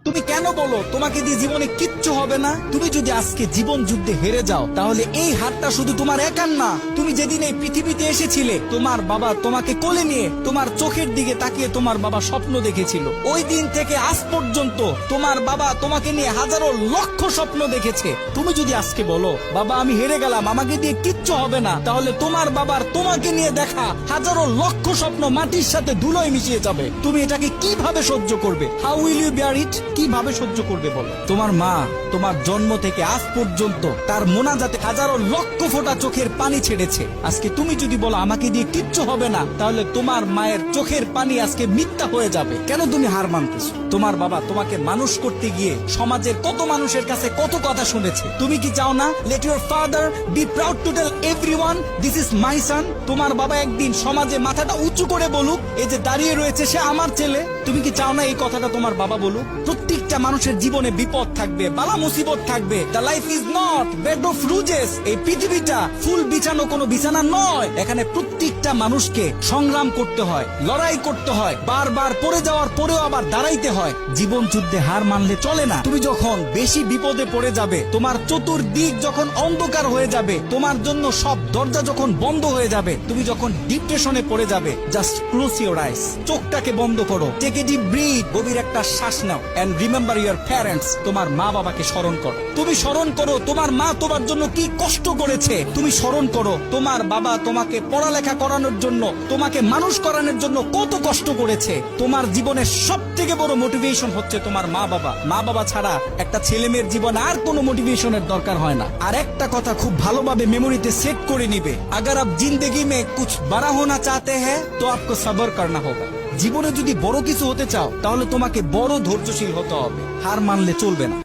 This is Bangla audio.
তুমি কেন বলো তোমাকে দিয়ে জীবনে কিচ্ছু হবে না? তুমি যদি আজকে জীবন যুদ্ধে হেরে যাও তাহলে এই হারটা শুধু তোমার একার না। তুমি যেদিন এই পৃথিবীতে এসেছিলে তোমার বাবা তোমাকে কোলে নিয়ে তোমার চোখের দিকে তাকিয়ে তোমার বাবা স্বপ্ন দেখেছিল। ওই দিন থেকে আজ পর্যন্ত তোমার বাবা তোমাকে নিয়ে হাজারো লক্ষ স্বপ্ন দেখেছে। তুমি যদি আজকে বলো বাবা আমি হেরে গেলাম, আমাকে দিয়ে কিচ্ছু হবে না, তাহলে তোমার বাবার তোমাকে নিয়ে দেখা হাজারো লক্ষ স্বপ্ন মাটির সাথে ধুলোয় মিশিয়ে যাবে। তুমি এটাকে কিভাবে সহ্য করবে? হাউ উইল ইউ বিয়ার ইট? কিভাবে সহ্য করবে বলো? তোমার মা তোমার জন্ম থেকে আজ পর্যন্ত তার মোনাজাতে হাজারো লক্ষ ফোঁটা চোখের পানি ছেড়েছে। আজকে তুমি যদি বলো আমাকে দিয়ে কিচ্ছু হবে না, তাহলে তোমার মায়ের চোখের পানি আজকে মিথ্যা হয়ে যাবে। কেন তুমি হার মানতেছো? তোমার বাবা তোমাকে মানুষ করতে গিয়ে সমাজের কত মানুষের কাছে কত কথা শুনেছে। তুমি কি চাও না let your father be proud to tell everyone this is my son? তোমার বাবা একদিন সমাজে মাথাটা উঁচু করে বলুক এই যে দাঁড়িয়ে রয়েছে সে আমার ছেলে। তুমি কি চাও না এই কথাটা তোমার বাবা বলুক? প্রত্যেকটা মানুষের জীবনে বিপদ থাকবে, বালা মুসিবত থাকবে। The life is not bed of roses. এই পৃথিবীটা ফুল বিছানো কোনো বিছানা নয়। এখানে প্রত্যেকটা মানুষকে সংগ্রাম করতে হয়, লড়াই করতে হয়, বারবার পড়ে যাওয়ার পরেও আবার দাঁড়াইতে হয়। জীবন যুদ্ধে হার মানলে চলে না। তুমি যখন বেশি বিপদে পড়ে যাবে, তোমার চতুর্দিক যখন অন্ধকার হয়ে যাবে, তোমার জন্য সব দরজা যখন বন্ধ হয়ে যাবে, তুমি যখন ডিপ্রেশনে পড়ে যাবে, জাস্ট ক্লোজ ইউর আইস, চোখটাকে বন্ধ করো, টেক এ ডিপ ব্রিথ, গভীর একটা শ্বাস নাও এন্ড রিমেম্বার ইউর প্যারেন্টস। তোমার মা বাবাকে স্মরণ করো। তুমি স্মরণ করো তোমার মা তোমার জন্য কি কষ্ট করেছে। তুমি স্মরণ করো তোমার বাবা তোমাকে পড়ালেখা করানোর জন্য, তোমাকে মানুষ করানোর জন্য কত কষ্ট করেছে। তোমার জীবনের সব থেকে বড় মোটিভেশন হচ্ছে তোমার মা বাবা। মা বাবা ছাড়া একটা ছেলে মেয়ের জীবনে আর কোনো মোটিভেশনের দরকার হয় না। আর একটা কথা খুব ভালোভাবে মেমোরিতে সেট করে নিবে, अगर आप जिंदगी में कुछ बड़ा होना चाहते हैं तो आपको सब्र करना होगा। জীবনে যদি বড় কিছু হতে চাও তাহলে তোমাকে বড় ধৈর্যশীল হতে হবে। হার মানলে চলবে না।